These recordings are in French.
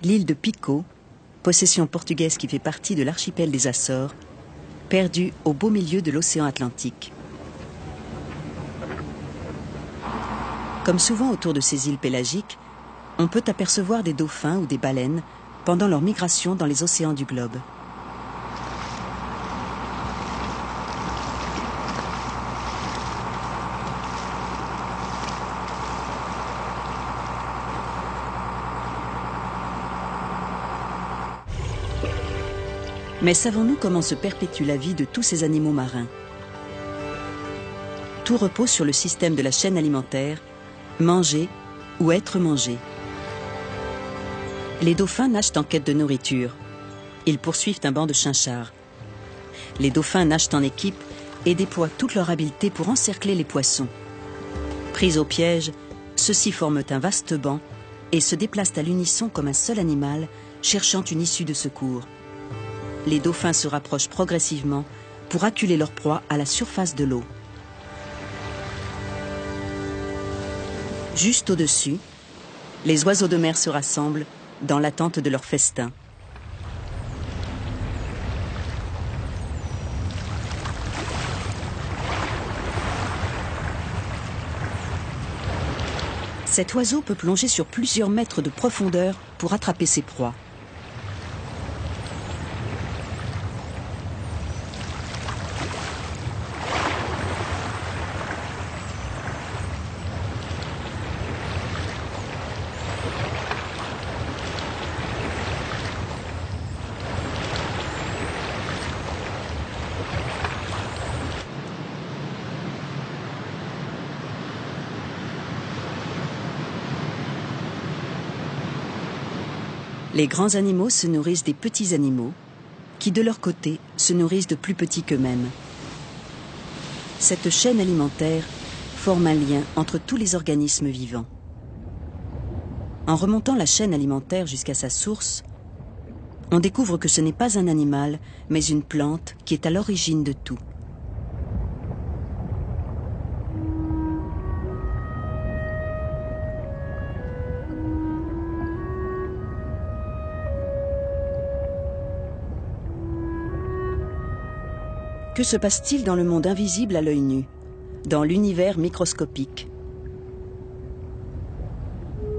l'île de Pico, possession portugaise qui fait partie de l'archipel des Açores, perdue au beau milieu de l'océan Atlantique. Comme souvent autour de ces îles pélagiques, on peut apercevoir des dauphins ou des baleines pendant leur migration dans les océans du globe. Mais savons-nous comment se perpétue la vie de tous ces animaux marins? Tout repose sur le système de la chaîne alimentaire, manger ou être mangé. Les dauphins nagent en quête de nourriture. Ils poursuivent un banc de chinchards. Les dauphins nagent en équipe et déploient toute leur habileté pour encercler les poissons. Pris au piège, ceux-ci forment un vaste banc et se déplacent à l'unisson comme un seul animal, cherchant une issue de secours. Les dauphins se rapprochent progressivement pour acculer leur proie à la surface de l'eau. Juste au-dessus, les oiseaux de mer se rassemblent dans l'attente de leur festin. Cet oiseau peut plonger sur plusieurs mètres de profondeur pour attraper ses proies. Les grands animaux se nourrissent des petits animaux, qui de leur côté se nourrissent de plus petits qu'eux-mêmes. Cette chaîne alimentaire forme un lien entre tous les organismes vivants. En remontant la chaîne alimentaire jusqu'à sa source, on découvre que ce n'est pas un animal, mais une plante qui est à l'origine de tout. Que se passe-t-il dans le monde invisible à l'œil nu, dans l'univers microscopique?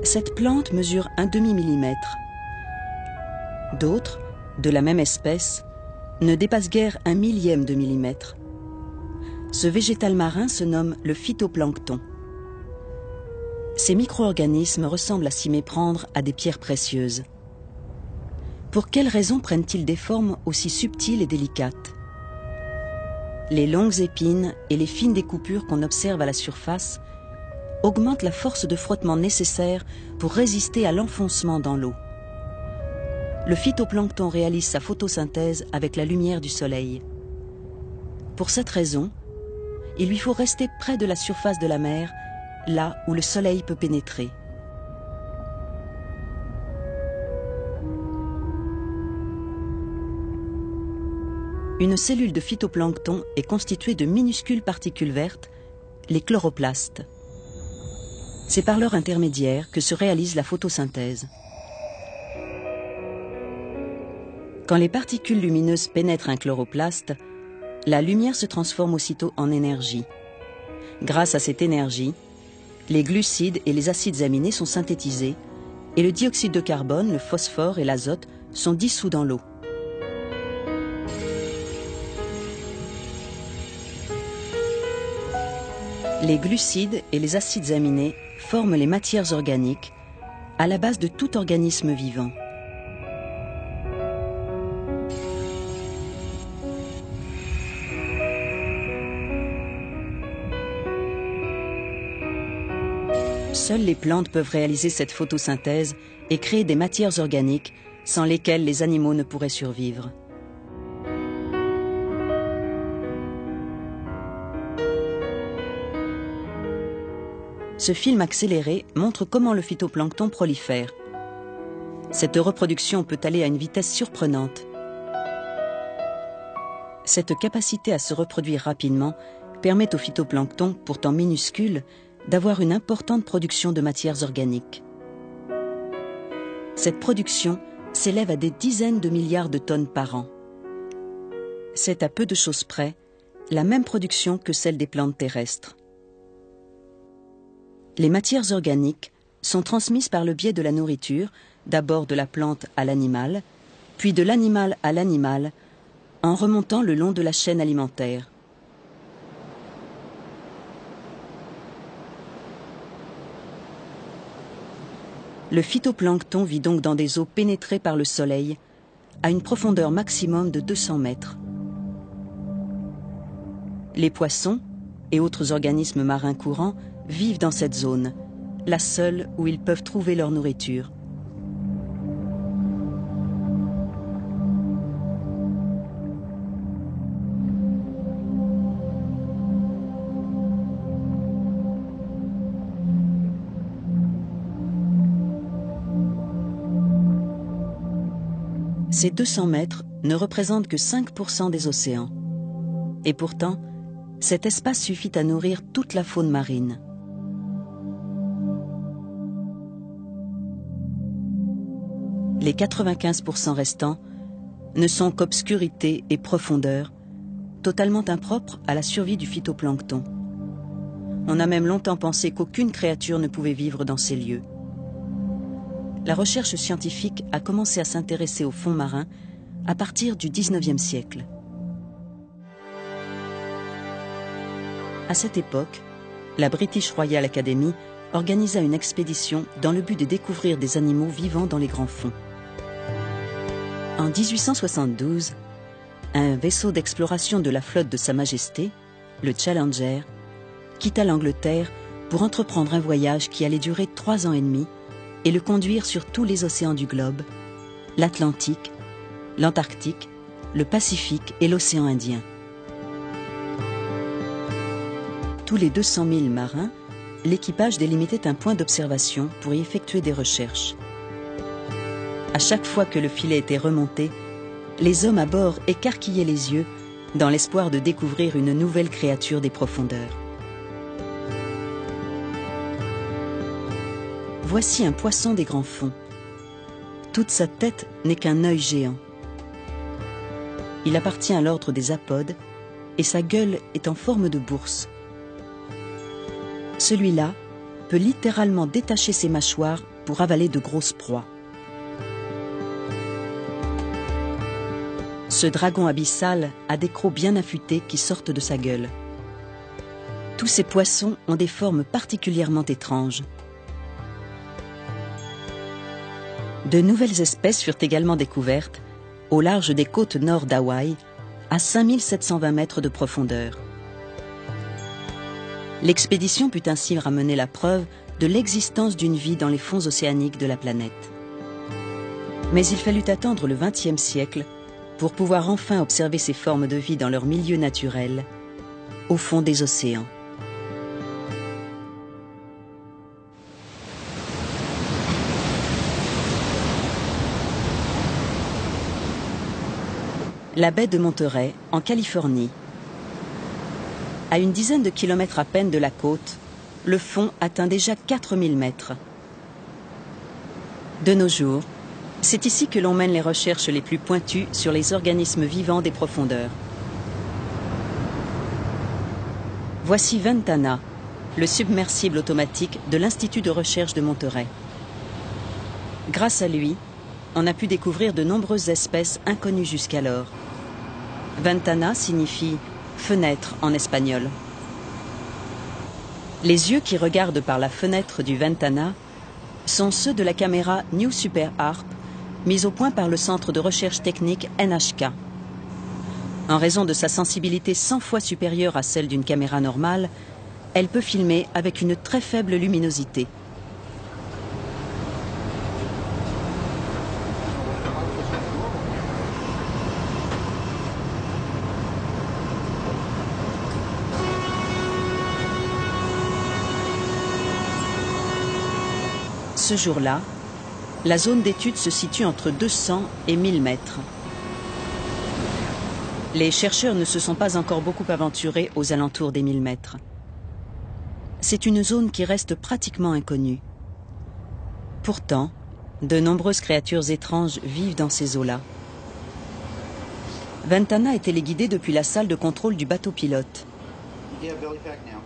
Cette plante mesure un demi-millimètre. D'autres, de la même espèce, ne dépassent guère un millième de millimètre. Ce végétal marin se nomme le phytoplancton. Ces micro-organismes ressemblent à s'y méprendre à des pierres précieuses. Pour quelles raisons prennent-ils des formes aussi subtiles et délicates? Les longues épines et les fines découpures qu'on observe à la surface augmentent la force de frottement nécessaire pour résister à l'enfoncement dans l'eau. Le phytoplancton réalise sa photosynthèse avec la lumière du soleil. Pour cette raison, il lui faut rester près de la surface de la mer, là où le soleil peut pénétrer. Une cellule de phytoplancton est constituée de minuscules particules vertes, les chloroplastes. C'est par leur intermédiaire que se réalise la photosynthèse. Quand les particules lumineuses pénètrent un chloroplaste, la lumière se transforme aussitôt en énergie. Grâce à cette énergie, les glucides et les acides aminés sont synthétisés et le dioxyde de carbone, le phosphore et l'azote sont dissous dans l'eau. Les glucides et les acides aminés forment les matières organiques, à la base de tout organisme vivant. Seules les plantes peuvent réaliser cette photosynthèse et créer des matières organiques sans lesquelles les animaux ne pourraient survivre. Ce film accéléré montre comment le phytoplancton prolifère. Cette reproduction peut aller à une vitesse surprenante. Cette capacité à se reproduire rapidement permet au phytoplancton, pourtant minuscule, d'avoir une importante production de matières organiques. Cette production s'élève à des dizaines de milliards de tonnes par an. C'est à peu de choses près la même production que celle des plantes terrestres. Les matières organiques sont transmises par le biais de la nourriture, d'abord de la plante à l'animal, puis de l'animal à l'animal, en remontant le long de la chaîne alimentaire. Le phytoplancton vit donc dans des eaux pénétrées par le soleil, à une profondeur maximum de 200 mètres. Les poissons et autres organismes marins courants vivent dans cette zone, la seule où ils peuvent trouver leur nourriture. Ces 200 mètres ne représentent que 5% des océans. Et pourtant, cet espace suffit à nourrir toute la faune marine. Les 95% restants ne sont qu'obscurité et profondeur, totalement impropres à la survie du phytoplancton. On a même longtemps pensé qu'aucune créature ne pouvait vivre dans ces lieux. La recherche scientifique a commencé à s'intéresser au fond marin à partir du XIXe siècle. À cette époque, la British Royal Academy organisa une expédition dans le but de découvrir des animaux vivant dans les grands fonds. En 1872, un vaisseau d'exploration de la flotte de Sa Majesté, le Challenger, quitta l'Angleterre pour entreprendre un voyage qui allait durer 3 ans et demi et le conduire sur tous les océans du globe, l'Atlantique, l'Antarctique, le Pacifique et l'océan Indien. Tous les 200 000 marins, l'équipage délimitait un point d'observation pour y effectuer des recherches. À chaque fois que le filet était remonté, les hommes à bord écarquillaient les yeux dans l'espoir de découvrir une nouvelle créature des profondeurs. Voici un poisson des grands fonds. Toute sa tête n'est qu'un œil géant. Il appartient à l'ordre des apodes et sa gueule est en forme de bourse. Celui-là peut littéralement détacher ses mâchoires pour avaler de grosses proies. Ce dragon abyssal a des crocs bien affûtés qui sortent de sa gueule. Tous ces poissons ont des formes particulièrement étranges. De nouvelles espèces furent également découvertes au large des côtes nord d'Hawaï, à 5720 mètres de profondeur. L'expédition put ainsi ramener la preuve de l'existence d'une vie dans les fonds océaniques de la planète. Mais il fallut attendre le XXe siècle pour pouvoir enfin observer ces formes de vie dans leur milieu naturel, au fond des océans. La baie de Monterey, en Californie. À une dizaine de kilomètres à peine de la côte, le fond atteint déjà 4000 mètres. De nos jours, c'est ici que l'on mène les recherches les plus pointues sur les organismes vivants des profondeurs. Voici Ventana, le submersible automatique de l'Institut de recherche de Monterey. Grâce à lui, on a pu découvrir de nombreuses espèces inconnues jusqu'alors. Ventana signifie « fenêtre » en espagnol. Les yeux qui regardent par la fenêtre du Ventana sont ceux de la caméra New Super Harp, mise au point par le centre de recherche technique NHK. En raison de sa sensibilité 100 fois supérieure à celle d'une caméra normale, elle peut filmer avec une très faible luminosité. Ce jour-là, la zone d'étude se situe entre 200 et 1000 mètres. Les chercheurs ne se sont pas encore beaucoup aventurés aux alentours des 1000 mètres. C'est une zone qui reste pratiquement inconnue. Pourtant, De nombreuses créatures étranges vivent dans ces eaux-là. Ventana est téléguidé depuis la salle de contrôle du bateau pilote.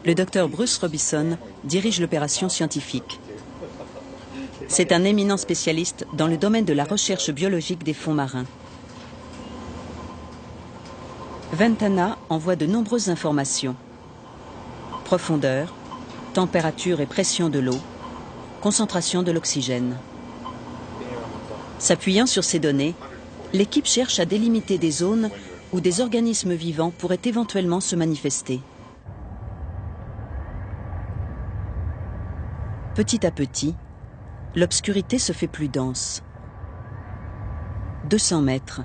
Le docteur Bruce Robison dirige l'opération scientifique. C'est un éminent spécialiste dans le domaine de la recherche biologique des fonds marins. Ventana envoie de nombreuses informations. Profondeur, température et pression de l'eau, concentration de l'oxygène. S'appuyant sur ces données, l'équipe cherche à délimiter des zones où des organismes vivants pourraient éventuellement se manifester. Petit à petit, l'obscurité se fait plus dense. 200 mètres.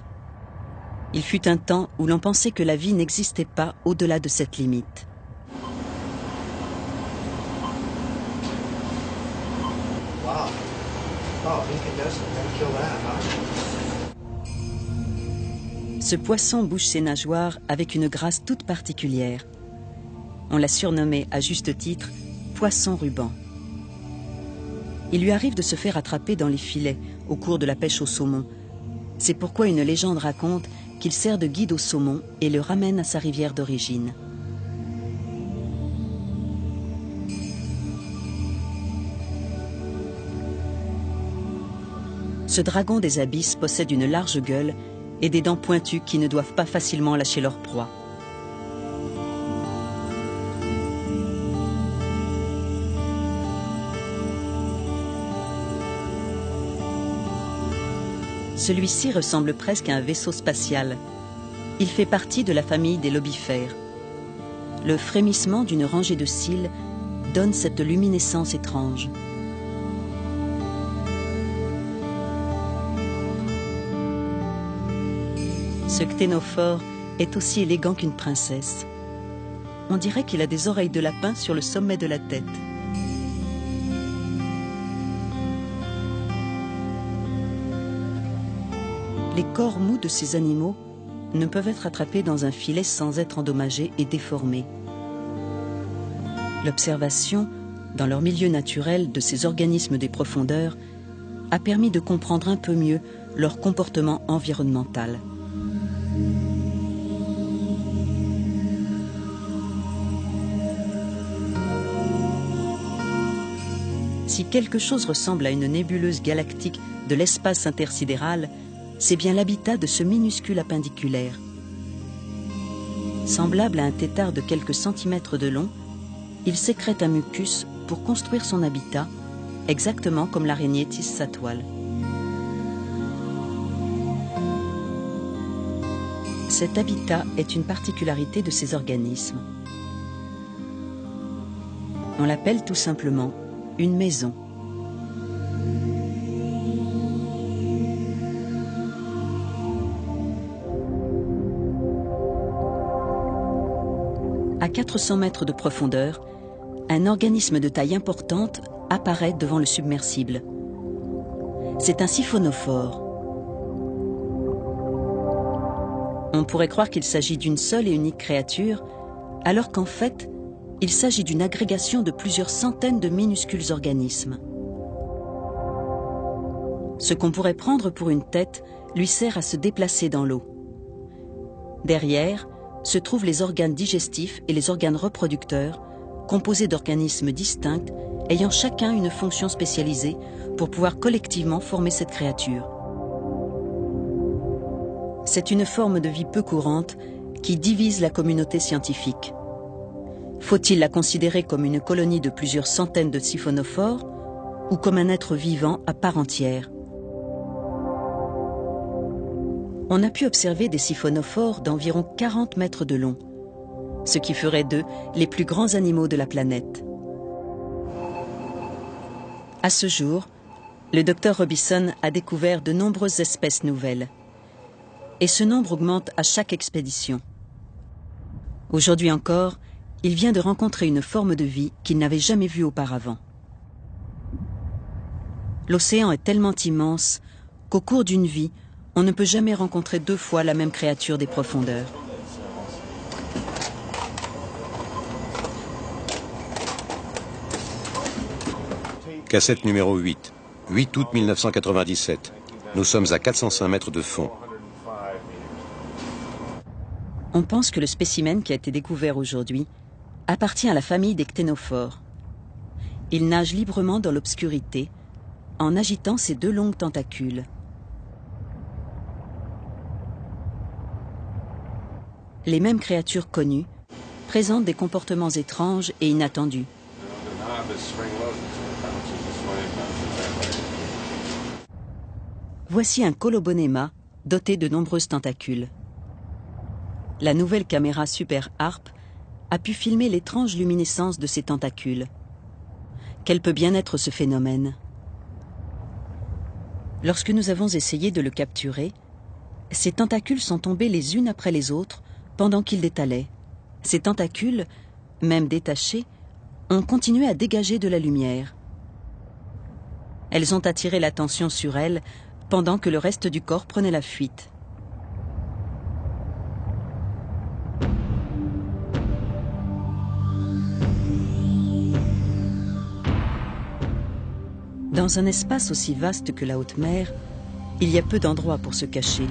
Il fut un temps où l'on pensait que la vie n'existait pas au-delà de cette limite. Ce poisson bouge ses nageoires avec une grâce toute particulière. On l'a surnommé à juste titre « poisson ruban ». Il lui arrive de se faire attraper dans les filets au cours de la pêche au saumon. C'est pourquoi une légende raconte qu'il sert de guide au saumon et le ramène à sa rivière d'origine. Ce dragon des abysses possède une large gueule et des dents pointues qui ne doivent pas facilement lâcher leur proie. Celui-ci ressemble presque à un vaisseau spatial. Il fait partie de la famille des lobifères. Le frémissement d'une rangée de cils donne cette luminescence étrange. Ce cténophore est aussi élégant qu'une princesse. On dirait qu'il a des oreilles de lapin sur le sommet de la tête. Les corps mous de ces animaux ne peuvent être attrapés dans un filet sans être endommagés et déformés. L'observation, dans leur milieu naturel, de ces organismes des profondeurs a permis de comprendre un peu mieux leur comportement environnemental. Si quelque chose ressemble à une nébuleuse galactique de l'espace intersidéral, c'est bien l'habitat de ce minuscule appendiculaire. Semblable à un tétard de quelques centimètres de long, il sécrète un mucus pour construire son habitat, exactement comme l'araignée tisse sa toile. Cet habitat est une particularité de ces organismes. On l'appelle tout simplement une maison. À 400 mètres de profondeur, un organisme de taille importante apparaît devant le submersible. C'est un siphonophore. On pourrait croire qu'il s'agit d'une seule et unique créature, alors qu'en fait, il s'agit d'une agrégation de plusieurs centaines de minuscules organismes. Ce qu'on pourrait prendre pour une tête lui sert à se déplacer dans l'eau. Derrière se trouvent les organes digestifs et les organes reproducteurs, composés d'organismes distincts, ayant chacun une fonction spécialisée pour pouvoir collectivement former cette créature. C'est une forme de vie peu courante qui divise la communauté scientifique. Faut-il la considérer comme une colonie de plusieurs centaines de siphonophores ou comme un être vivant à part entière? On a pu observer des siphonophores d'environ 40 mètres de long, ce qui ferait d'eux les plus grands animaux de la planète. À ce jour, le docteur Robison a découvert de nombreuses espèces nouvelles. Et ce nombre augmente à chaque expédition. Aujourd'hui encore, il vient de rencontrer une forme de vie qu'il n'avait jamais vue auparavant. L'océan est tellement immense qu'au cours d'une vie, on ne peut jamais rencontrer deux fois la même créature des profondeurs. Cassette numéro 8. 8 août 1997. Nous sommes à 405 mètres de fond. On pense que le spécimen qui a été découvert aujourd'hui appartient à la famille des cténophores. Il nage librement dans l'obscurité en agitant ses deux longues tentacules. Les mêmes créatures connues présentent des comportements étranges et inattendus. Voici un colobonema doté de nombreuses tentacules. La nouvelle caméra Super Harp a pu filmer l'étrange luminescence de ces tentacules. Quel peut bien être ce phénomène? Lorsque nous avons essayé de le capturer, ces tentacules sont tombées les unes après les autres pendant qu'il détalait. Ces tentacules, même détachées, ont continué à dégager de la lumière. Elles ont attiré l'attention sur elles pendant que le reste du corps prenait la fuite. Dans un espace aussi vaste que la haute mer, il y a peu d'endroits pour se cacher.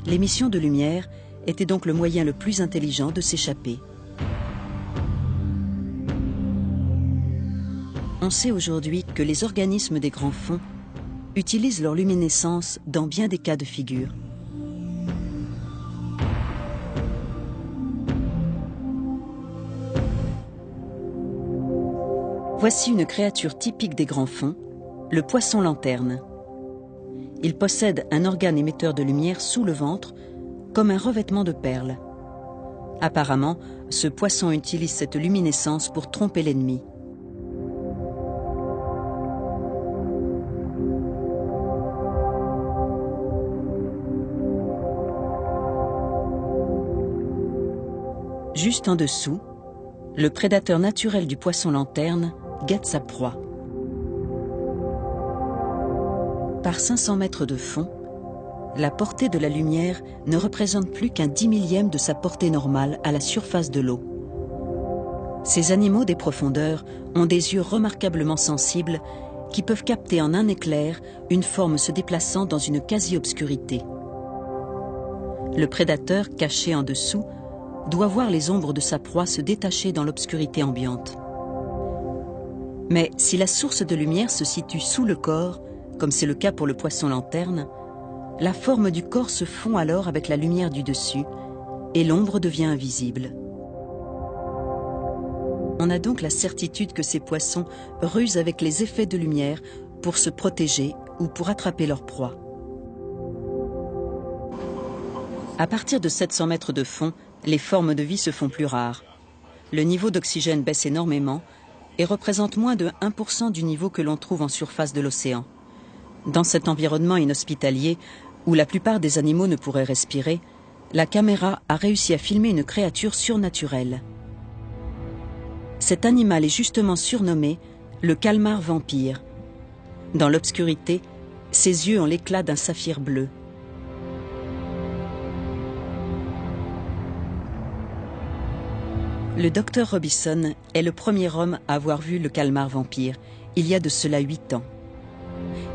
L'émission de lumière était donc le moyen le plus intelligent de s'échapper. On sait aujourd'hui que les organismes des grands fonds utilisent leur luminescence dans bien des cas de figure. Voici une créature typique des grands fonds, le poisson lanterne. Il possède un organe émetteur de lumière sous le ventre, comme un revêtement de perles. Apparemment, ce poisson utilise cette luminescence pour tromper l'ennemi. Juste en dessous, le prédateur naturel du poisson lanterne guette sa proie. Par 500 mètres de fond, la portée de la lumière ne représente plus qu'un 10 millième de sa portée normale à la surface de l'eau. Ces animaux des profondeurs ont des yeux remarquablement sensibles qui peuvent capter en un éclair une forme se déplaçant dans une quasi-obscurité. Le prédateur, caché en dessous, doit voir les ombres de sa proie se détacher dans l'obscurité ambiante. Mais si la source de lumière se situe sous le corps, comme c'est le cas pour le poisson lanterne, la forme du corps se fond alors avec la lumière du dessus et l'ombre devient invisible. On a donc la certitude que ces poissons rusent avec les effets de lumière pour se protéger ou pour attraper leur proie. À partir de 700 mètres de fond, les formes de vie se font plus rares. Le niveau d'oxygène baisse énormément et représente moins de 1% du niveau que l'on trouve en surface de l'océan. Dans cet environnement inhospitalier, où la plupart des animaux ne pourraient respirer, la caméra a réussi à filmer une créature surnaturelle. Cet animal est justement surnommé le calmar vampire. Dans l'obscurité, ses yeux ont l'éclat d'un saphir bleu. Le docteur Robison est le premier homme à avoir vu le calmar vampire, il y a de cela 8 ans.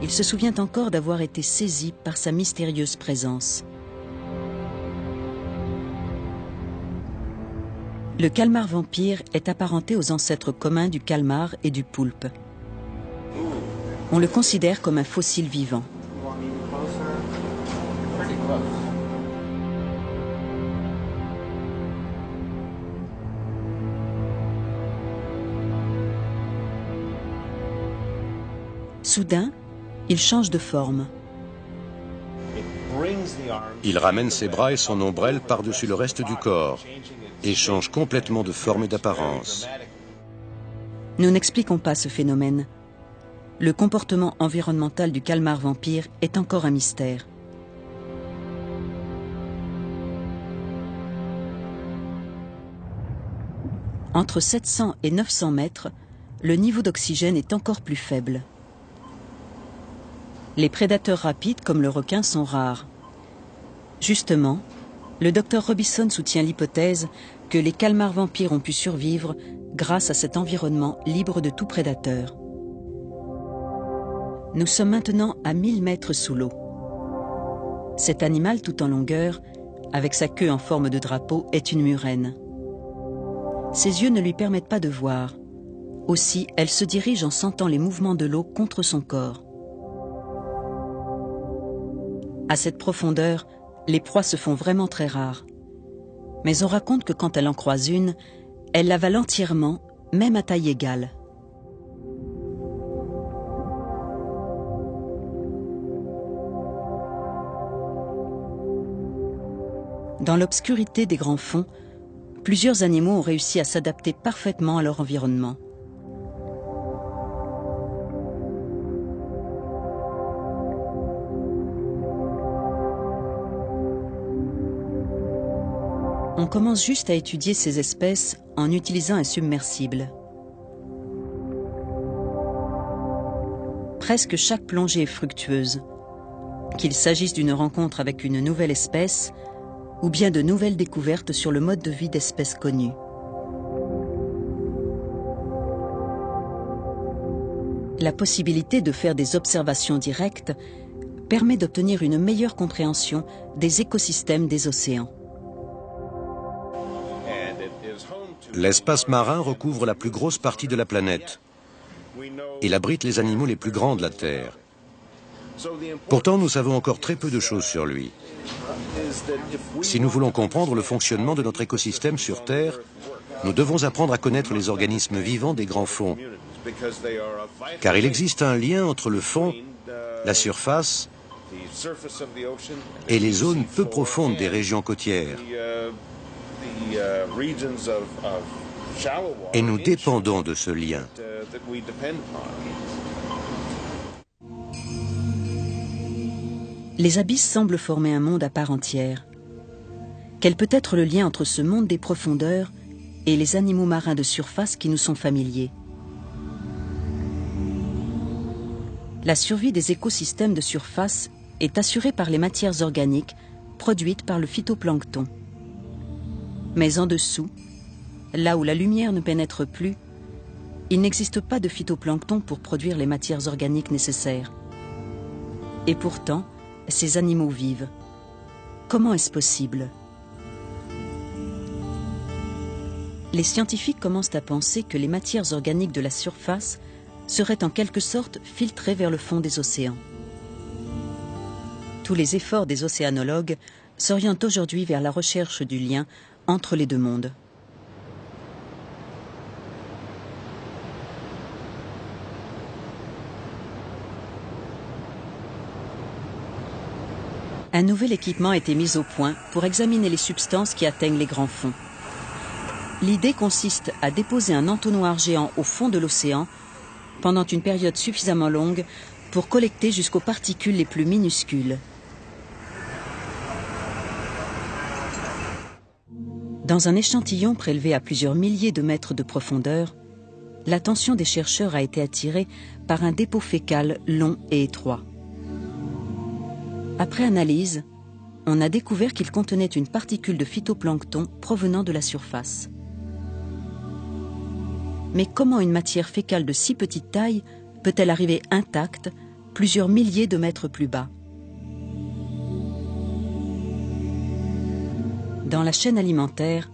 Il se souvient encore d'avoir été saisi par sa mystérieuse présence. Le calmar vampire est apparenté aux ancêtres communs du calmar et du poulpe. On le considère comme un fossile vivant. Soudain, il change de forme. Il ramène ses bras et son ombrelle par-dessus le reste du corps et change complètement de forme et d'apparence. Nous n'expliquons pas ce phénomène. Le comportement environnemental du calmar vampire est encore un mystère. Entre 700 et 900 mètres, le niveau d'oxygène est encore plus faible. Les prédateurs rapides comme le requin sont rares. Justement, le docteur Robison soutient l'hypothèse que les calmars vampires ont pu survivre grâce à cet environnement libre de tout prédateur. Nous sommes maintenant à 1000 mètres sous l'eau. Cet animal tout en longueur, avec sa queue en forme de drapeau, est une murène. Ses yeux ne lui permettent pas de voir. Aussi, elle se dirige en sentant les mouvements de l'eau contre son corps. À cette profondeur, les proies se font vraiment très rares. Mais on raconte que quand elle en croise une, elle l'avale entièrement, même à taille égale. Dans l'obscurité des grands fonds, plusieurs animaux ont réussi à s'adapter parfaitement à leur environnement. On commence juste à étudier ces espèces en utilisant un submersible. Presque chaque plongée est fructueuse, qu'il s'agisse d'une rencontre avec une nouvelle espèce ou bien de nouvelles découvertes sur le mode de vie d'espèces connues. La possibilité de faire des observations directes permet d'obtenir une meilleure compréhension des écosystèmes des océans. L'espace marin recouvre la plus grosse partie de la planète. Il abrite les animaux les plus grands de la Terre. Pourtant, nous savons encore très peu de choses sur lui. Si nous voulons comprendre le fonctionnement de notre écosystème sur Terre, nous devons apprendre à connaître les organismes vivants des grands fonds. Car il existe un lien entre le fond, la surface et les zones peu profondes des régions côtières. Et nous dépendons de ce lien. Les abysses semblent former un monde à part entière. Quel peut être le lien entre ce monde des profondeurs et les animaux marins de surface qui nous sont familiers? La survie des écosystèmes de surface est assurée par les matières organiques produites par le phytoplancton. Mais en dessous, là où la lumière ne pénètre plus, il n'existe pas de phytoplancton pour produire les matières organiques nécessaires. Et pourtant, ces animaux vivent. Comment est-ce possible? Les scientifiques commencent à penser que les matières organiques de la surface seraient en quelque sorte filtrées vers le fond des océans. Tous les efforts des océanologues s'orientent aujourd'hui vers la recherche du lien entre les deux mondes. Un nouvel équipement a été mis au point pour examiner les substances qui atteignent les grands fonds. L'idée consiste à déposer un entonnoir géant au fond de l'océan pendant une période suffisamment longue pour collecter jusqu'aux particules les plus minuscules. Dans un échantillon prélevé à plusieurs milliers de mètres de profondeur, l'attention des chercheurs a été attirée par un dépôt fécal long et étroit. Après analyse, on a découvert qu'il contenait une particule de phytoplancton provenant de la surface. Mais comment une matière fécale de si petite taille peut-elle arriver intacte plusieurs milliers de mètres plus bas? Dans la chaîne alimentaire,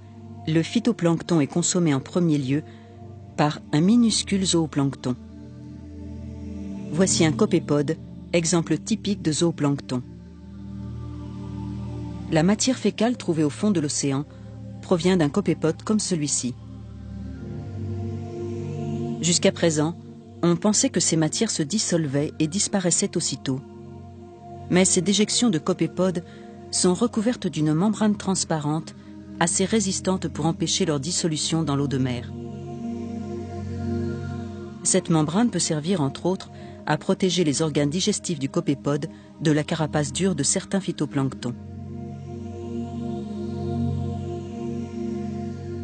le phytoplancton est consommé en premier lieu par un minuscule zooplancton. Voici un copépode, exemple typique de zooplancton. La matière fécale trouvée au fond de l'océan provient d'un copépode comme celui-ci. Jusqu'à présent, on pensait que ces matières se dissolvaient et disparaissaient aussitôt. Mais ces déjections de copépodes sont recouvertes d'une membrane transparente assez résistante pour empêcher leur dissolution dans l'eau de mer. Cette membrane peut servir entre autres à protéger les organes digestifs du copépode de la carapace dure de certains phytoplanctons.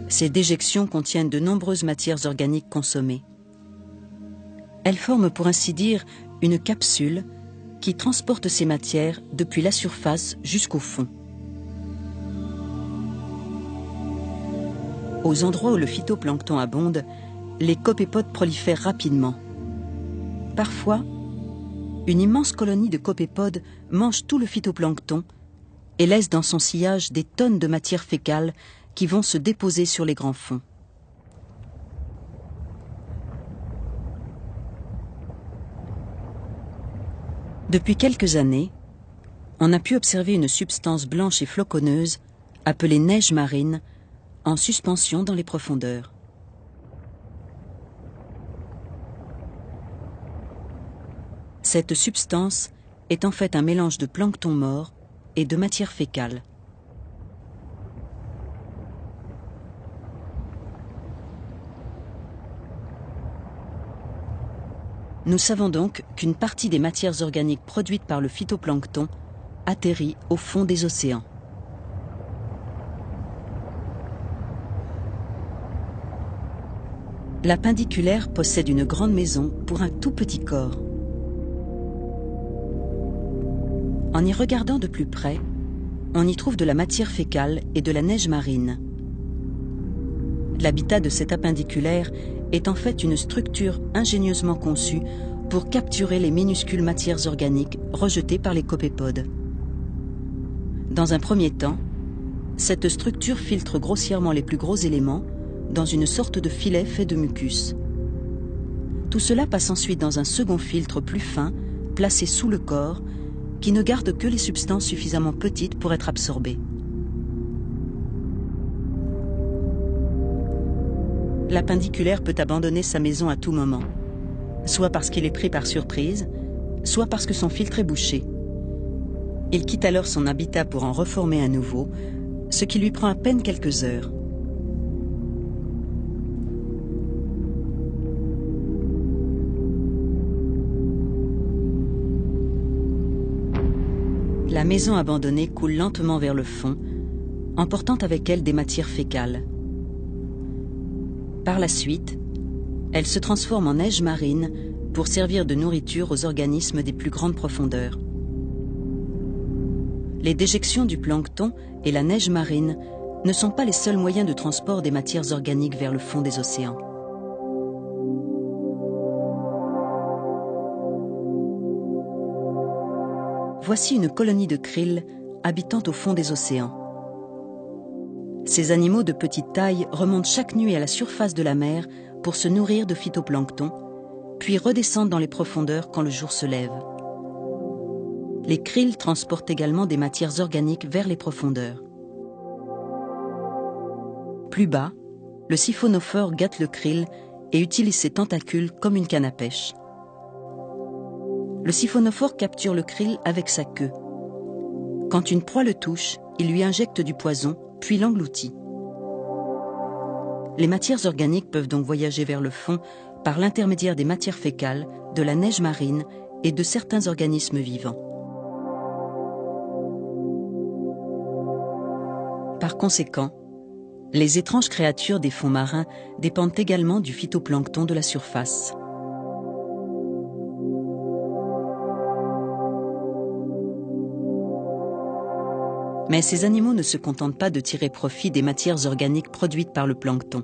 Ces déjections contiennent de nombreuses matières organiques consommées. Elles forment pour ainsi dire une capsule qui transporte ces matières depuis la surface jusqu'au fond. Aux endroits où le phytoplancton abonde, les copépodes prolifèrent rapidement. Parfois, une immense colonie de copépodes mange tout le phytoplancton et laisse dans son sillage des tonnes de matière fécale qui vont se déposer sur les grands fonds. Depuis quelques années, on a pu observer une substance blanche et floconneuse appelée neige marine en suspension dans les profondeurs. Cette substance est en fait un mélange de plancton mort et de matière fécale. Nous savons donc qu'une partie des matières organiques produites par le phytoplancton atterrit au fond des océans. L'appendiculaire possède une grande maison pour un tout petit corps. En y regardant de plus près, on y trouve de la matière fécale et de la neige marine. L'habitat de cet appendiculaire est en fait une structure ingénieusement conçue pour capturer les minuscules matières organiques rejetées par les copépodes. Dans un premier temps, cette structure filtre grossièrement les plus gros éléments dans une sorte de filet fait de mucus. Tout cela passe ensuite dans un second filtre plus fin, placé sous le corps, qui ne garde que les substances suffisamment petites pour être absorbées. L'appendiculaire peut abandonner sa maison à tout moment, soit parce qu'il est pris par surprise, soit parce que son filtre est bouché. Il quitte alors son habitat pour en reformer un nouveau, ce qui lui prend à peine quelques heures. La maison abandonnée coule lentement vers le fond, emportant avec elle des matières fécales. Par la suite, elle se transforme en neige marine pour servir de nourriture aux organismes des plus grandes profondeurs. Les déjections du plancton et la neige marine ne sont pas les seuls moyens de transport des matières organiques vers le fond des océans. Voici une colonie de krill habitant au fond des océans. Ces animaux de petite taille remontent chaque nuit à la surface de la mer pour se nourrir de phytoplancton, puis redescendent dans les profondeurs quand le jour se lève. Les krills transportent également des matières organiques vers les profondeurs. Plus bas, le siphonophore gâte le krill et utilise ses tentacules comme une canne à pêche. Le siphonophore capture le krill avec sa queue. Quand une proie le touche, il lui injecte du poison, puis l'engloutit. Les matières organiques peuvent donc voyager vers le fond par l'intermédiaire des matières fécales, de la neige marine et de certains organismes vivants. Par conséquent, les étranges créatures des fonds marins dépendent également du phytoplancton de la surface. Mais ces animaux ne se contentent pas de tirer profit des matières organiques produites par le plancton.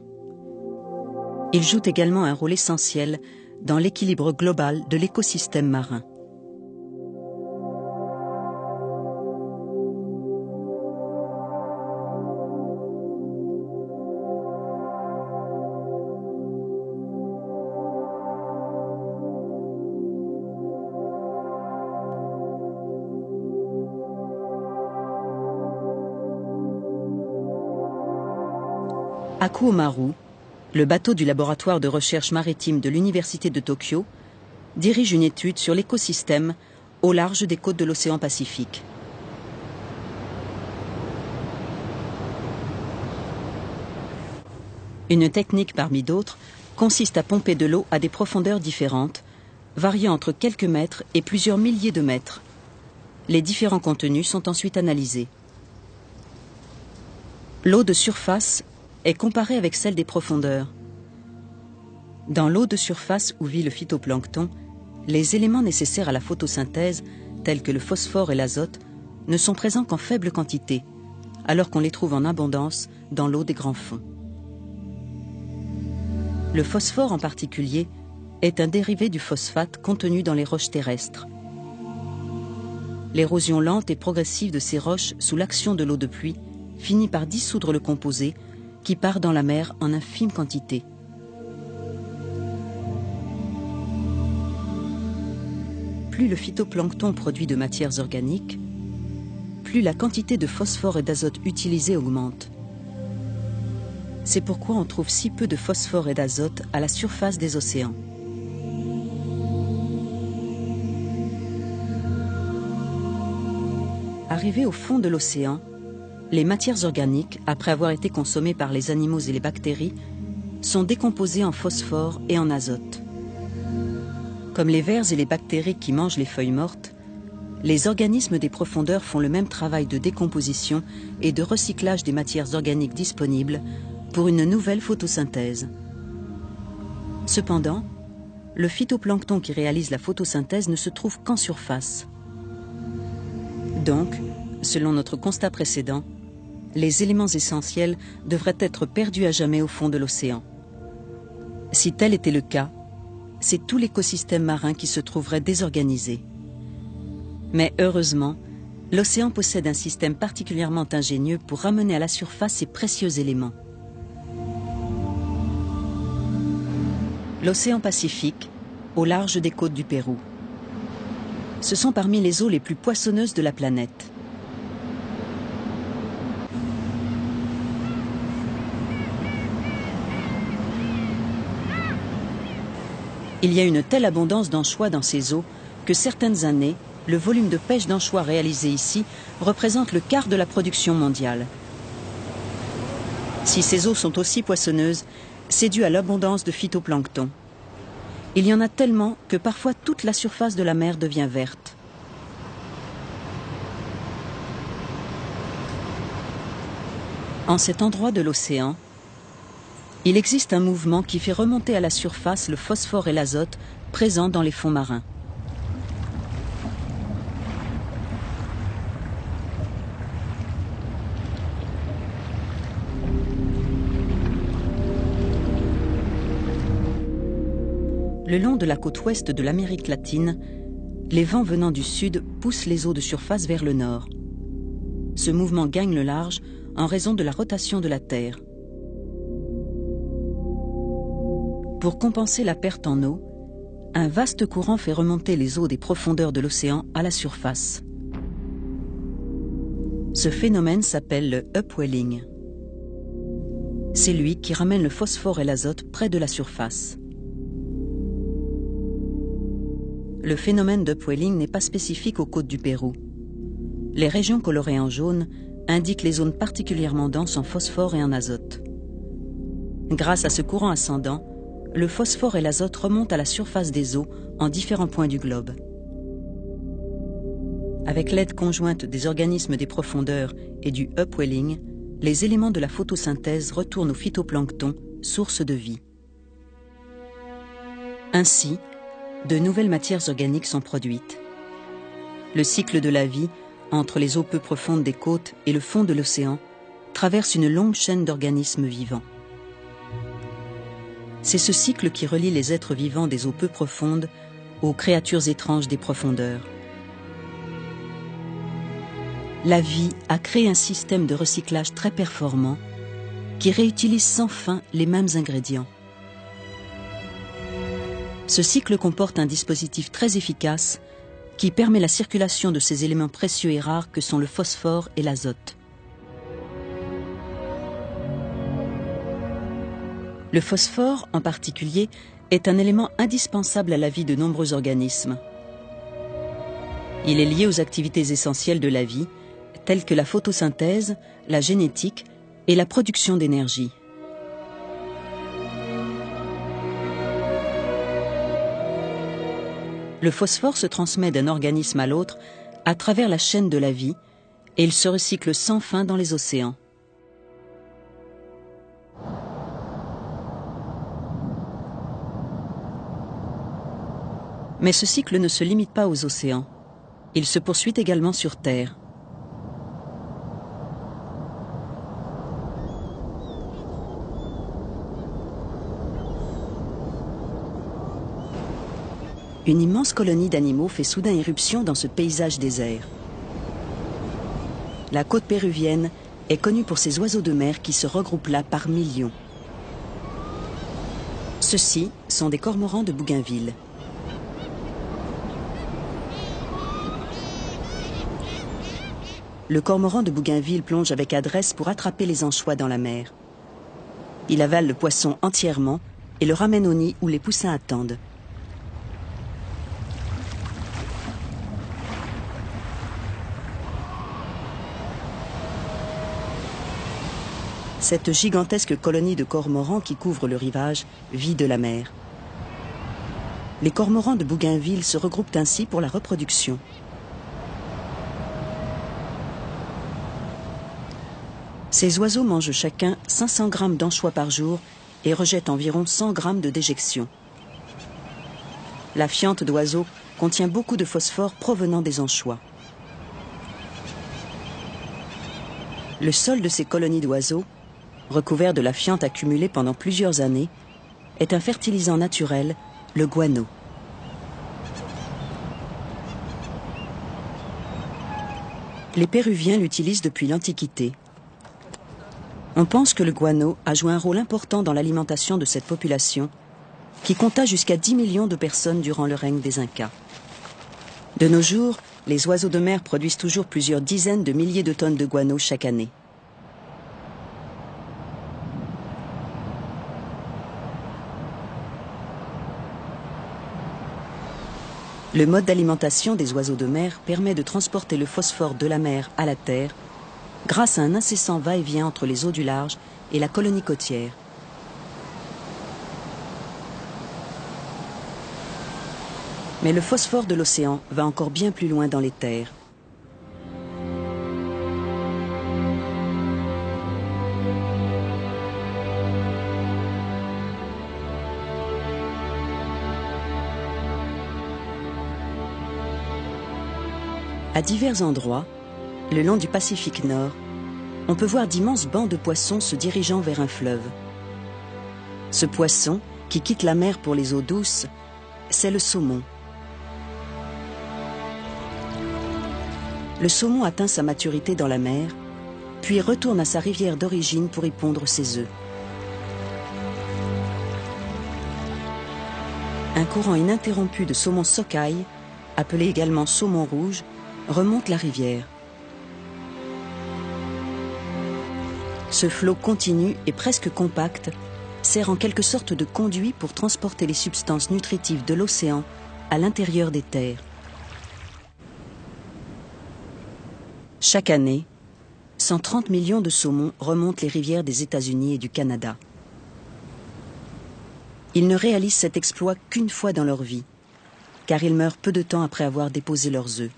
Ils jouent également un rôle essentiel dans l'équilibre global de l'écosystème marin. Hakuomaru, le bateau du laboratoire de recherche maritime de l'Université de Tokyo, dirige une étude sur l'écosystème au large des côtes de l'océan Pacifique. Une technique parmi d'autres consiste à pomper de l'eau à des profondeurs différentes, variant entre quelques mètres et plusieurs milliers de mètres. Les différents contenus sont ensuite analysés. L'eau de surface est comparée avec celle des profondeurs. Dans l'eau de surface où vit le phytoplancton, les éléments nécessaires à la photosynthèse, tels que le phosphore et l'azote, ne sont présents qu'en faible quantité, alors qu'on les trouve en abondance dans l'eau des grands fonds. Le phosphore en particulier est un dérivé du phosphate contenu dans les roches terrestres. l'érosion lente et progressive de ces roches sous l'action de l'eau de pluie finit par dissoudre le composé qui part dans la mer en infime quantité. Plus le phytoplancton produit de matières organiques, plus la quantité de phosphore et d'azote utilisée augmente. C'est pourquoi on trouve si peu de phosphore et d'azote à la surface des océans. Arrivées au fond de l'océan, les matières organiques, après avoir été consommées par les animaux et les bactéries, sont décomposées en phosphore et en azote. Comme les vers et les bactéries qui mangent les feuilles mortes, les organismes des profondeurs font le même travail de décomposition et de recyclage des matières organiques disponibles pour une nouvelle photosynthèse. Cependant, le phytoplancton qui réalise la photosynthèse ne se trouve qu'en surface. Donc, selon notre constat précédent, les éléments essentiels devraient être perdus à jamais au fond de l'océan. Si tel était le cas, c'est tout l'écosystème marin qui se trouverait désorganisé. Mais heureusement, l'océan possède un système particulièrement ingénieux pour ramener à la surface ces précieux éléments. L'océan Pacifique, au large des côtes du Pérou. Ce sont parmi les eaux les plus poissonneuses de la planète. Il y a une telle abondance d'anchois dans ces eaux que certaines années, le volume de pêche d'anchois réalisé ici représente le quart de la production mondiale. Si ces eaux sont aussi poissonneuses, c'est dû à l'abondance de phytoplancton. Il y en a tellement que parfois toute la surface de la mer devient verte. En cet endroit de l'océan, il existe un mouvement qui fait remonter à la surface le phosphore et l'azote présents dans les fonds marins. Le long de la côte ouest de l'Amérique latine, les vents venant du sud poussent les eaux de surface vers le nord. Ce mouvement gagne le large en raison de la rotation de la Terre. Pour compenser la perte en eau, un vaste courant fait remonter les eaux des profondeurs de l'océan à la surface. Ce phénomène s'appelle le upwelling. C'est lui qui ramène le phosphore et l'azote près de la surface. Le phénomène d'upwelling n'est pas spécifique aux côtes du Pérou. Les régions colorées en jaune indiquent les zones particulièrement denses en phosphore et en azote. Grâce à ce courant ascendant, le phosphore et l'azote remontent à la surface des eaux en différents points du globe. Avec l'aide conjointe des organismes des profondeurs et du upwelling, les éléments de la photosynthèse retournent au phytoplancton, source de vie. Ainsi, de nouvelles matières organiques sont produites. Le cycle de la vie, entre les eaux peu profondes des côtes et le fond de l'océan, traverse une longue chaîne d'organismes vivants. C'est ce cycle qui relie les êtres vivants des eaux peu profondes aux créatures étranges des profondeurs. La vie a créé un système de recyclage très performant qui réutilise sans fin les mêmes ingrédients. Ce cycle comporte un dispositif très efficace qui permet la circulation de ces éléments précieux et rares que sont le phosphore et l'azote. Le phosphore, en particulier, est un élément indispensable à la vie de nombreux organismes. Il est lié aux activités essentielles de la vie, telles que la photosynthèse, la génétique et la production d'énergie. Le phosphore se transmet d'un organisme à l'autre à travers la chaîne de la vie et il se recycle sans fin dans les océans. Mais ce cycle ne se limite pas aux océans. Il se poursuit également sur Terre. Une immense colonie d'animaux fait soudain éruption dans ce paysage désert. La côte péruvienne est connue pour ses oiseaux de mer qui se regroupent là par millions. Ceux-ci sont des cormorans de Bougainville. Le cormoran de Bougainville plonge avec adresse pour attraper les anchois dans la mer. Il avale le poisson entièrement et le ramène au nid où les poussins attendent. Cette gigantesque colonie de cormorans qui couvre le rivage vit de la mer. Les cormorans de Bougainville se regroupent ainsi pour la reproduction. Ces oiseaux mangent chacun 500 grammes d'anchois par jour et rejettent environ 100 grammes de déjection. La fiente d'oiseaux contient beaucoup de phosphore provenant des anchois. Le sol de ces colonies d'oiseaux, recouvert de la fiente accumulée pendant plusieurs années, est un fertilisant naturel, le guano. Les Péruviens l'utilisent depuis l'Antiquité. On pense que le guano a joué un rôle important dans l'alimentation de cette population, qui compta jusqu'à 10 millions de personnes durant le règne des Incas. De nos jours, les oiseaux de mer produisent toujours plusieurs dizaines de milliers de tonnes de guano chaque année. Le mode d'alimentation des oiseaux de mer permet de transporter le phosphore de la mer à la terre grâce à un incessant va-et-vient entre les eaux du large et la colonie côtière. Mais le phosphore de l'océan va encore bien plus loin dans les terres. À divers endroits, le long du Pacifique Nord, on peut voir d'immenses bancs de poissons se dirigeant vers un fleuve. Ce poisson, qui quitte la mer pour les eaux douces, c'est le saumon. Le saumon atteint sa maturité dans la mer, puis retourne à sa rivière d'origine pour y pondre ses œufs. Un courant ininterrompu de saumon sockeye, appelé également saumon rouge, remonte la rivière. Ce flot continu et presque compact sert en quelque sorte de conduit pour transporter les substances nutritives de l'océan à l'intérieur des terres. Chaque année, 130 millions de saumons remontent les rivières des États-Unis et du Canada. Ils ne réalisent cet exploit qu'une fois dans leur vie, car ils meurent peu de temps après avoir déposé leurs œufs.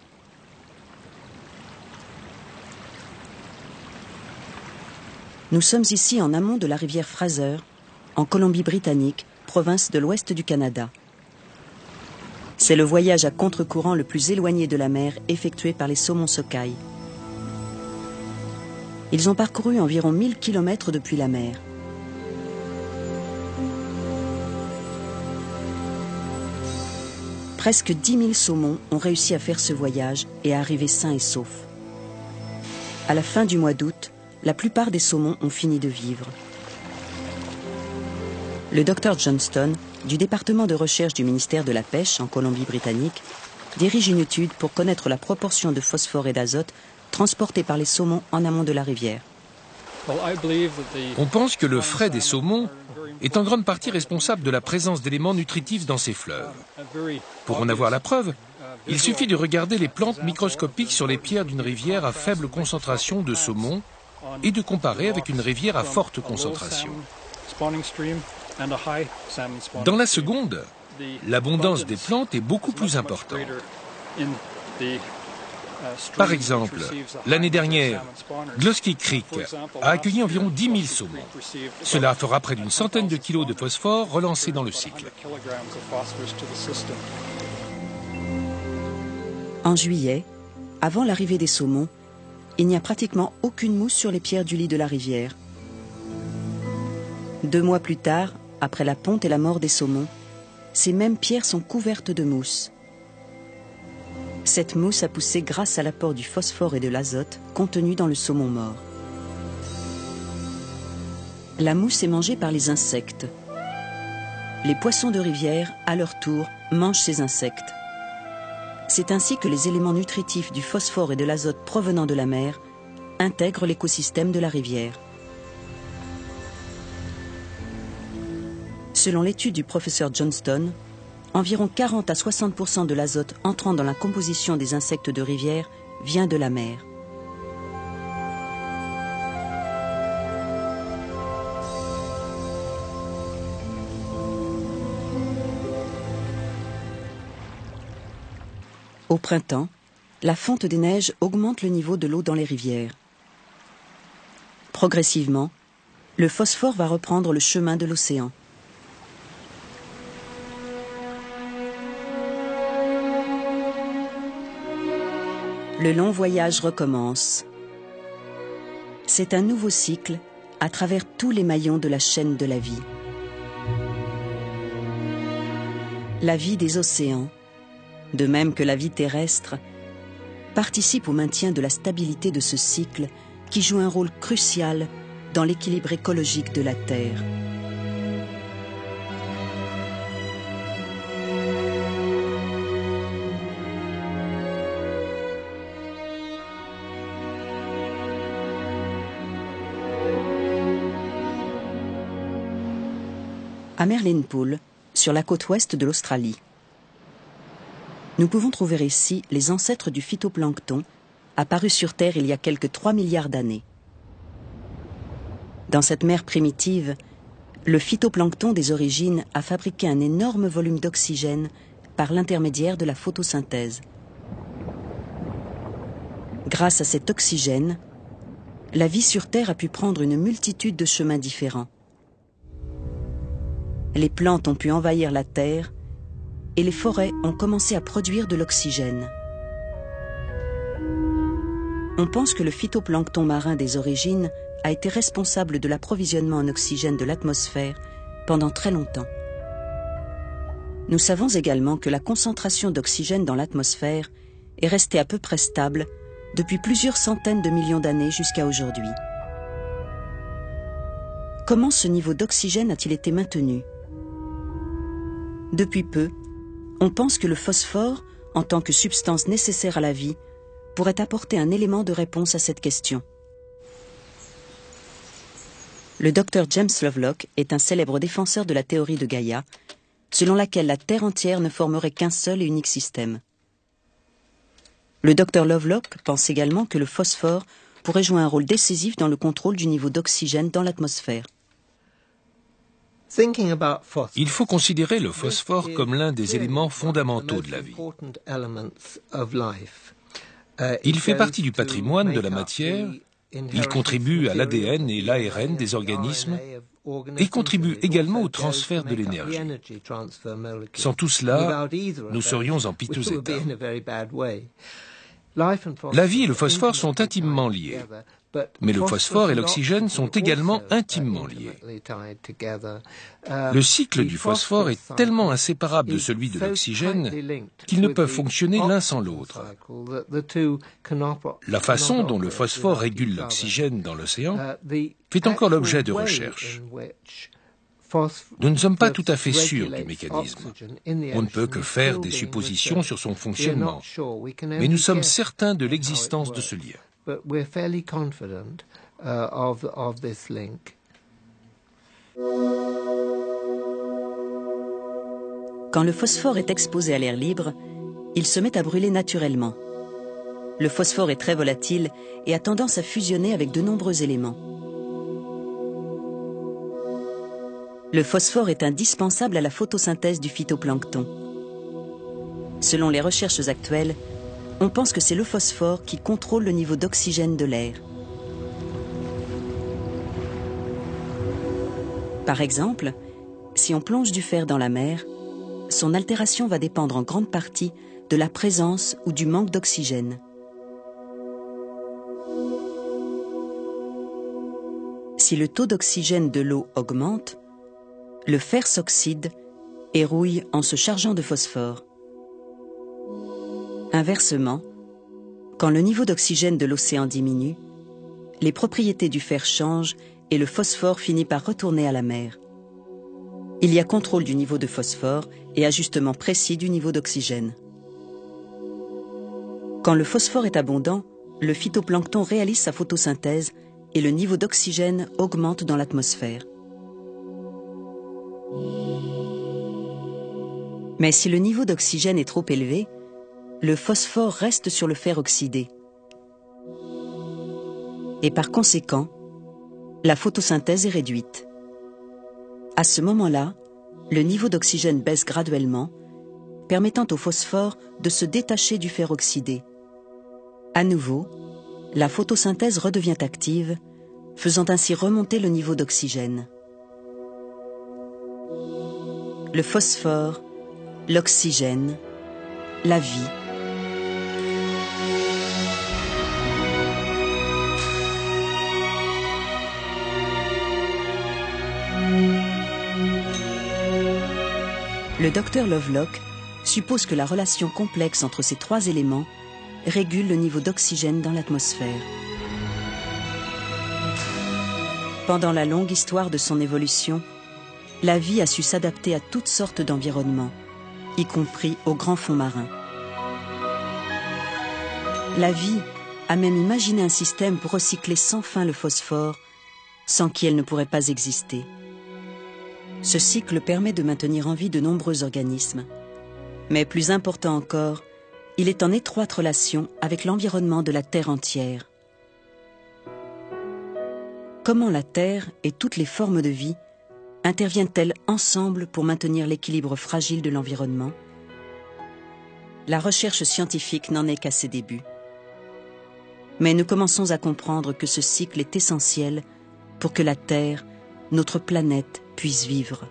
Nous sommes ici en amont de la rivière Fraser, en Colombie-Britannique, province de l'ouest du Canada. C'est le voyage à contre-courant le plus éloigné de la mer effectué par les saumons sockeye. Ils ont parcouru environ 1000 km depuis la mer. Presque 10 000 saumons ont réussi à faire ce voyage et à arriver sains et saufs. À la fin du mois d'août, la plupart des saumons ont fini de vivre. Le Dr Johnston, du département de recherche du ministère de la Pêche en Colombie-Britannique, dirige une étude pour connaître la proportion de phosphore et d'azote transportés par les saumons en amont de la rivière. On pense que le frai des saumons est en grande partie responsable de la présence d'éléments nutritifs dans ces fleuves. Pour en avoir la preuve, il suffit de regarder les plantes microscopiques sur les pierres d'une rivière à faible concentration de saumon et de comparer avec une rivière à forte concentration. Dans la seconde, l'abondance des plantes est beaucoup plus importante. Par exemple, l'année dernière, Glusky Creek a accueilli environ 10 000 saumons. Cela fera près d'une centaine de kilos de phosphore relancés dans le cycle. En juillet, avant l'arrivée des saumons, il n'y a pratiquement aucune mousse sur les pierres du lit de la rivière. 2 mois plus tard, après la ponte et la mort des saumons, ces mêmes pierres sont couvertes de mousse. Cette mousse a poussé grâce à l'apport du phosphore et de l'azote contenus dans le saumon mort. La mousse est mangée par les insectes. Les poissons de rivière, à leur tour, mangent ces insectes. C'est ainsi que les éléments nutritifs du phosphore et de l'azote provenant de la mer intègrent l'écosystème de la rivière. Selon l'étude du professeur Johnston, environ 40 à 60% de l'azote entrant dans la composition des insectes de rivière vient de la mer. Au printemps, la fonte des neiges augmente le niveau de l'eau dans les rivières. Progressivement, le phosphore va reprendre le chemin de l'océan. Le long voyage recommence. C'est un nouveau cycle à travers tous les maillons de la chaîne de la vie. La vie des océans, de même que la vie terrestre, participe au maintien de la stabilité de ce cycle qui joue un rôle crucial dans l'équilibre écologique de la Terre. À Merlin Pool, sur la côte ouest de l'Australie. Nous pouvons trouver ici les ancêtres du phytoplancton, apparus sur Terre il y a quelques 3 milliards d'années. Dans cette mer primitive, le phytoplancton des origines a fabriqué un énorme volume d'oxygène par l'intermédiaire de la photosynthèse. Grâce à cet oxygène, la vie sur Terre a pu prendre une multitude de chemins différents. Les plantes ont pu envahir la terre et les forêts ont commencé à produire de l'oxygène. On pense que le phytoplancton marin des origines a été responsable de l'approvisionnement en oxygène de l'atmosphère pendant très longtemps. Nous savons également que la concentration d'oxygène dans l'atmosphère est restée à peu près stable depuis plusieurs centaines de millions d'années jusqu'à aujourd'hui. Comment ce niveau d'oxygène a-t-il été maintenu ? Depuis peu, on pense que le phosphore, en tant que substance nécessaire à la vie, pourrait apporter un élément de réponse à cette question. Le docteur James Lovelock est un célèbre défenseur de la théorie de Gaïa, selon laquelle la Terre entière ne formerait qu'un seul et unique système. Le docteur Lovelock pense également que le phosphore pourrait jouer un rôle décisif dans le contrôle du niveau d'oxygène dans l'atmosphère. Il faut considérer le phosphore comme l'un des éléments fondamentaux de la vie. Il fait partie du patrimoine de la matière, il contribue à l'ADN et l'ARN des organismes et contribue également au transfert de l'énergie. Sans tout cela, nous serions en piteux état. La vie et le phosphore sont intimement liés. Mais le phosphore et l'oxygène sont également intimement liés. Le cycle du phosphore est tellement inséparable de celui de l'oxygène qu'ils ne peuvent fonctionner l'un sans l'autre. La façon dont le phosphore régule l'oxygène dans l'océan fait encore l'objet de recherches. Nous ne sommes pas tout à fait sûrs du mécanisme. On ne peut que faire des suppositions sur son fonctionnement, mais nous sommes certains de l'existence de ce lien. But we're fairly confident of this link. Quand le phosphore est exposé à l'air libre, il se met à brûler naturellement. Le phosphore est très volatile et a tendance à fusionner avec de nombreux éléments. Le phosphore est indispensable à la photosynthèse du phytoplancton. Selon les recherches actuelles, on pense que c'est le phosphore qui contrôle le niveau d'oxygène de l'air. Par exemple, si on plonge du fer dans la mer, son altération va dépendre en grande partie de la présence ou du manque d'oxygène. Si le taux d'oxygène de l'eau augmente, le fer s'oxyde et rouille en se chargeant de phosphore. Inversement, quand le niveau d'oxygène de l'océan diminue, les propriétés du fer changent et le phosphore finit par retourner à la mer. Il y a contrôle du niveau de phosphore et ajustement précis du niveau d'oxygène. Quand le phosphore est abondant, le phytoplancton réalise sa photosynthèse et le niveau d'oxygène augmente dans l'atmosphère. Mais si le niveau d'oxygène est trop élevé, le phosphore reste sur le fer oxydé. Et par conséquent, la photosynthèse est réduite. À ce moment-là, le niveau d'oxygène baisse graduellement, permettant au phosphore de se détacher du fer oxydé. À nouveau, la photosynthèse redevient active, faisant ainsi remonter le niveau d'oxygène. Le phosphore, l'oxygène, la vie. Le docteur Lovelock suppose que la relation complexe entre ces trois éléments régule le niveau d'oxygène dans l'atmosphère. Pendant la longue histoire de son évolution, la vie a su s'adapter à toutes sortes d'environnements, y compris aux grands fonds marins. La vie a même imaginé un système pour recycler sans fin le phosphore, sans qui elle ne pourrait pas exister. Ce cycle permet de maintenir en vie de nombreux organismes. Mais plus important encore, il est en étroite relation avec l'environnement de la Terre entière. Comment la Terre et toutes les formes de vie interviennent-elles ensemble pour maintenir l'équilibre fragile de l'environnement? La recherche scientifique n'en est qu'à ses débuts. Mais nous commençons à comprendre que ce cycle est essentiel pour que la Terre, notre planète, puisse vivre.